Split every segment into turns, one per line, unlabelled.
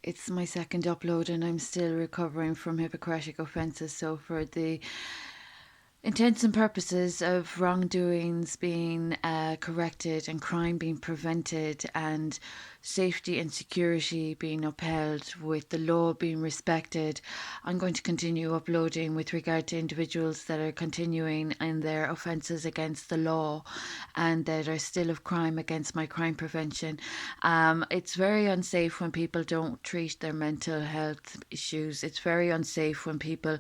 it's my second upload and I'm still recovering from Hippocratic offences. So, for the intents and purposes of wrongdoings being corrected and crime being prevented and safety and security being upheld with the law being respected, I'm going to continue uploading with regard to individuals that are continuing in their offences against the law and that are still of crime against my crime prevention. It's very unsafe when people don't treat their mental health issues. It's very unsafe when people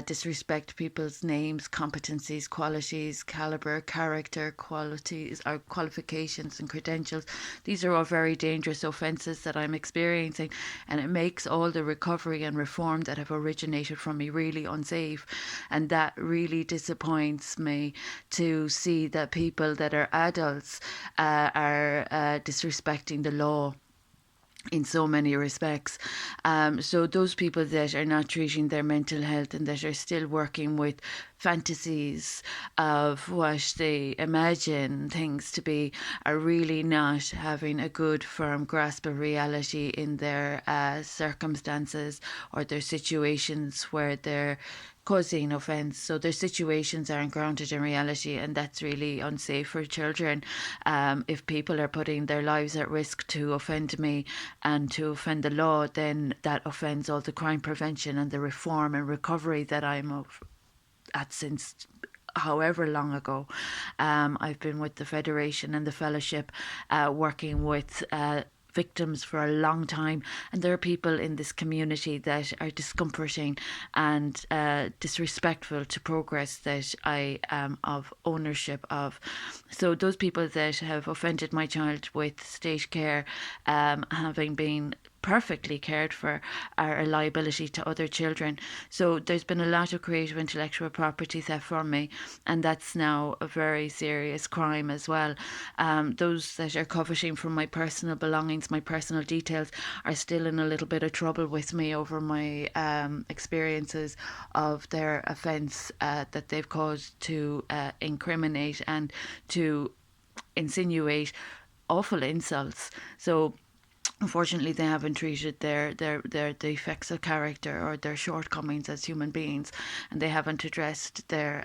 disrespect people's names, competencies, qualities, caliber, character, qualities, or qualifications and credentials. These are all very dangerous offences that I'm experiencing, and it makes all the recovery and reform that have originated from me really unsafe. And that really disappoints me to see that people that are adults are disrespecting the law in so many respects. So those people that are not treating their mental health and that are still working with fantasies of what they imagine things to be are really not having a good firm grasp of reality in their circumstances or their situations where they're causing offence. So their situations aren't grounded in reality, and that's really unsafe for children. If people are putting their lives at risk to offend me and to offend the law, then that offends all the crime prevention and the reform and recovery that at since however long ago. I've been with the Federation and the Fellowship working with victims for a long time, and there are people in this community that are discomforting and disrespectful to progress that I am of ownership of. So those people that have offended my child with state care, having been perfectly cared for, are a liability to other children. So there's been a lot of creative intellectual property theft from me, and that's now a very serious crime as well. Those that are coveting from my personal belongings, my personal details, are still in a little bit of trouble with me over my experiences of their offence that they've caused to incriminate and to insinuate awful insults. So unfortunately they haven't treated their defects of character or their shortcomings as human beings, and they haven't addressed their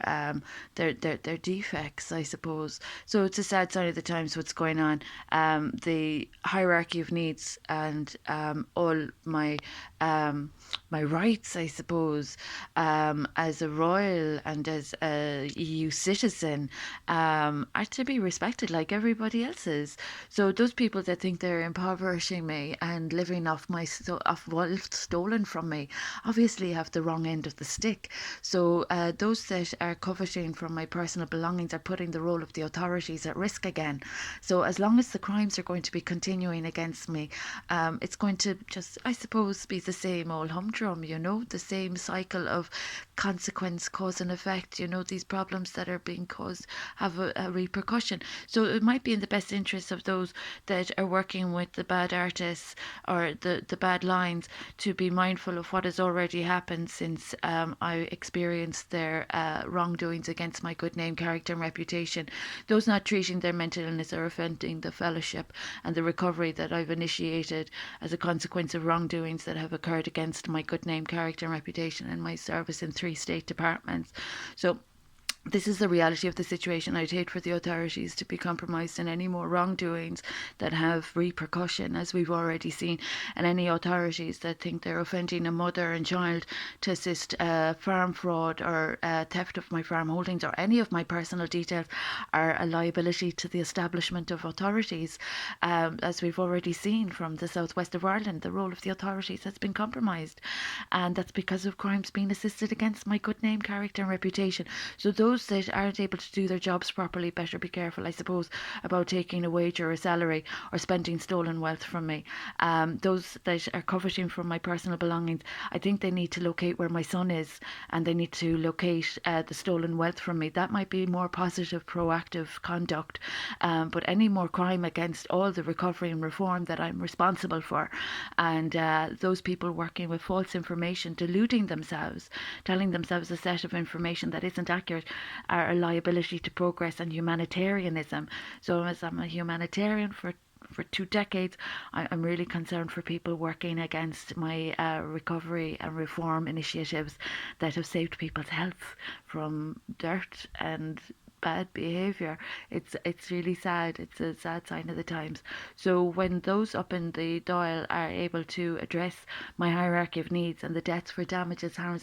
defects, I suppose. So it's a sad sign of the times what's going on. The hierarchy of needs and all my rights, I suppose, as a royal and as a EU citizen, are to be respected like everybody else's. So those people that think they're impoverishing me and living off off wealth stolen from me obviously have the wrong end of the stick. So those that are coveting from my personal belongings are putting the role of the authorities at risk again. So as long as the crimes are going to be continuing against me, it's going to just, I suppose, be the same old humdrum, the same cycle of consequence, cause and effect. These problems that are being caused have a repercussion. So it might be in the best interest of those that are working with the bad artists or the bad lines to be mindful of what has already happened since I experienced their wrongdoings against my good name, character and reputation. Those not treating their mental illness are offending the fellowship and the recovery that I've initiated as a consequence of wrongdoings that have occurred against my good name, character and reputation in my service in 3 state departments. So this is the reality of the situation. I'd hate for the authorities to be compromised in any more wrongdoings that have repercussion, as we've already seen. And any authorities that think they're offending a mother and child to assist farm fraud or theft of my farm holdings or any of my personal details are a liability to the establishment of authorities. As we've already seen from the southwest of Ireland, the role of the authorities has been compromised. And that's because of crimes being assisted against my good name, character and reputation. So those that aren't able to do their jobs properly better be careful, I suppose, about taking a wage or a salary or spending stolen wealth from me. Those that are coveting from my personal belongings, I think they need to locate where my son is, and they need to locate the stolen wealth from me. That might be more positive, proactive conduct. But any more crime against all the recovery and reform that I'm responsible for, and those people working with false information, deluding themselves, telling themselves a set of information that isn't accurate, are a liability to progress and humanitarianism. So as I'm a humanitarian for
for 2 decades. I'm really concerned for people working against my recovery and reform initiatives that have saved people's health from dirt and bad behaviour. It's really sad. It's a sad sign of the times. So when those up in the Dáil are able to address my hierarchy of needs and the debts for damages, harms